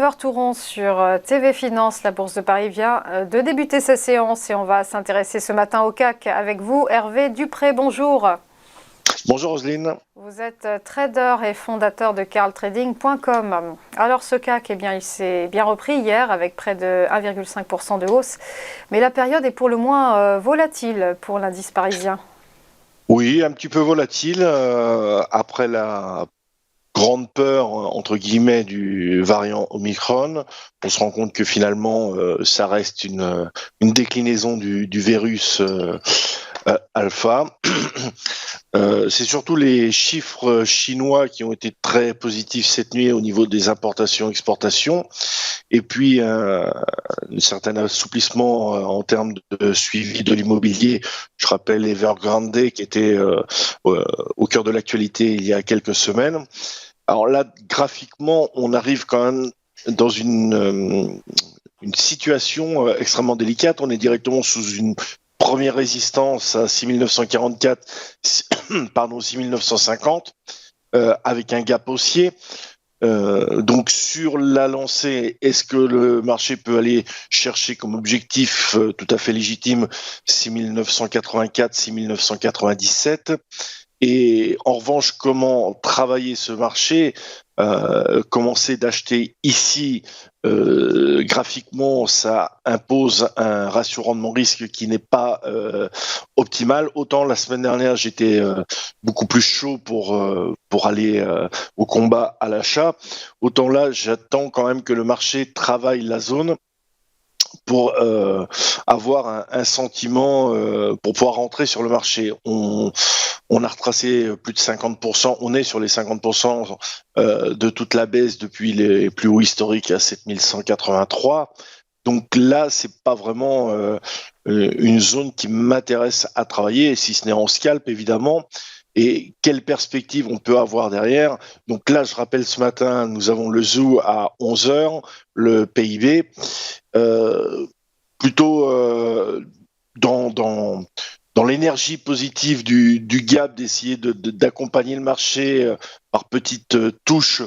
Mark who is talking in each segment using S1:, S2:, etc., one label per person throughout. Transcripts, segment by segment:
S1: 9h tout rond sur TV Finance. La Bourse de Paris vient de débuter sa séance et on va s'intéresser ce matin au CAC avec vous, Hervé Dupré. Bonjour.
S2: Bonjour Roselyne.
S1: Vous êtes trader et fondateur de carltrading.com. Alors ce CAC, eh bien, il s'est bien repris hier avec près de 1,5% de hausse. Mais la période est pour le moins volatile pour l'indice parisien.
S2: Oui, un petit peu volatile après la grande peur, entre guillemets, du variant Omicron. On se rend compte que finalement, ça reste une déclinaison du virus alpha. C'est surtout les chiffres chinois qui ont été très positifs cette nuit au niveau des importations-exportations. Et puis, un certain assouplissement en termes de suivi de l'immobilier. Je rappelle Evergrande qui était au cœur de l'actualité il y a quelques semaines. Alors là, graphiquement, on arrive quand même dans une situation extrêmement délicate. On est directement sous une première résistance à 6944, pardon, 6950, avec un gap haussier. Donc sur la lancée, est-ce que le marché peut aller chercher comme objectif tout à fait légitime 6984, 6997? Et en revanche, comment travailler ce marché, commencer d'acheter ici, graphiquement, ça impose un ratio rendement-risque qui n'est pas optimal. Autant la semaine dernière, j'étais beaucoup plus chaud pour aller au combat à l'achat. Autant là, j'attends quand même que le marché travaille la zone pour avoir un sentiment, pour pouvoir rentrer sur le marché. On a retracé plus de 50%, on est sur les 50% de toute la baisse depuis les plus hauts historiques à 7183. Donc là, c'est pas vraiment une zone qui m'intéresse à travailler, si ce n'est en scalp évidemment. Et quelle perspective on peut avoir derrière? Donc là, je rappelle, ce matin, nous avons le zoo à 11 heures, le PIB, plutôt dans l'énergie positive du gap, d'essayer d'accompagner le marché par petites touches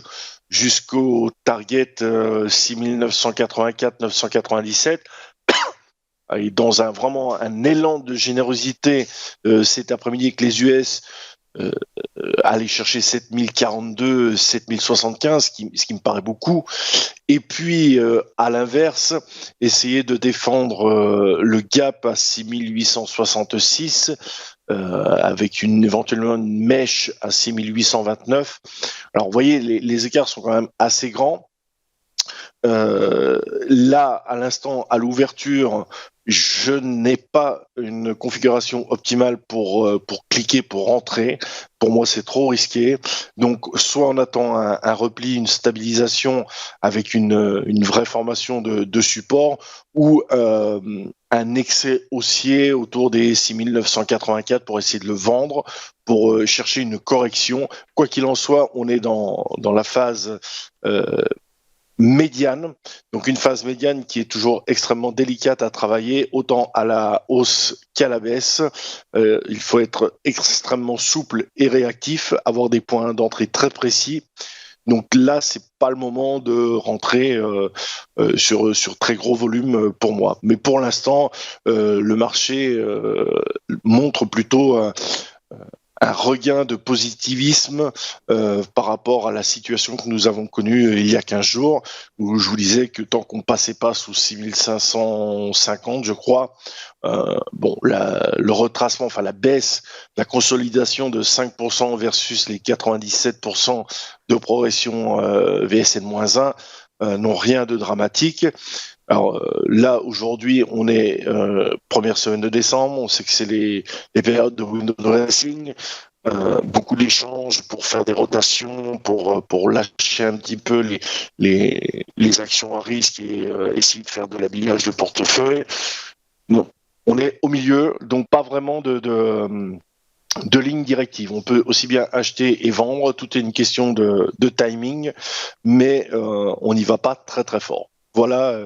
S2: jusqu'au target 6984-997. Et dans vraiment un élan de générosité cet après-midi avec les US, aller chercher 7042, 7075, ce qui me paraît beaucoup. Et puis, à l'inverse, essayer de défendre le gap à 6866 avec éventuellement une mèche à 6829. Alors, vous voyez, les écarts sont quand même assez grands. Là, à l'instant, à l'ouverture, je n'ai pas une configuration optimale pour cliquer, pour rentrer. Pour moi, c'est trop risqué. Donc, soit on attend un repli, une stabilisation avec une vraie formation de support, ou un excès haussier autour des 6984 pour essayer de le vendre, pour chercher une correction. Quoi qu'il en soit, on est dans la phase médiane, donc une phase médiane qui est toujours extrêmement délicate à travailler, autant à la hausse qu'à la baisse. Il faut être extrêmement souple et réactif, avoir des points d'entrée très précis. Donc là, c'est pas le moment de rentrer sur très gros volume pour moi. Mais pour l'instant, le marché montre plutôt un regain de positivisme par rapport à la situation que nous avons connue il y a 15 jours, où je vous disais que tant qu'on ne passait pas sous 6550, je crois, le retracement, enfin la baisse, la consolidation de 5% versus les 97% de progression VSN-1 n'ont rien de dramatique. Alors là, aujourd'hui, on est première semaine de décembre, on sait que c'est les périodes de window dressing, beaucoup d'échanges pour faire des rotations, pour lâcher un petit peu les actions à risque et essayer de faire de l'habillage de portefeuille. Non, on est au milieu, donc pas vraiment de ligne directive. On peut aussi bien acheter et vendre, tout est une question de timing, mais on n'y va pas très très fort. Voilà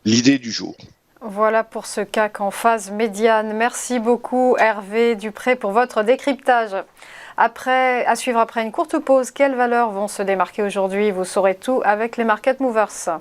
S2: l'idée du jour.
S1: Voilà pour ce CAC en phase médiane. Merci beaucoup Hervé Dupré pour votre décryptage. À suivre après une courte pause, quelles valeurs vont se démarquer aujourd'hui? Vous saurez tout avec les Market Movers.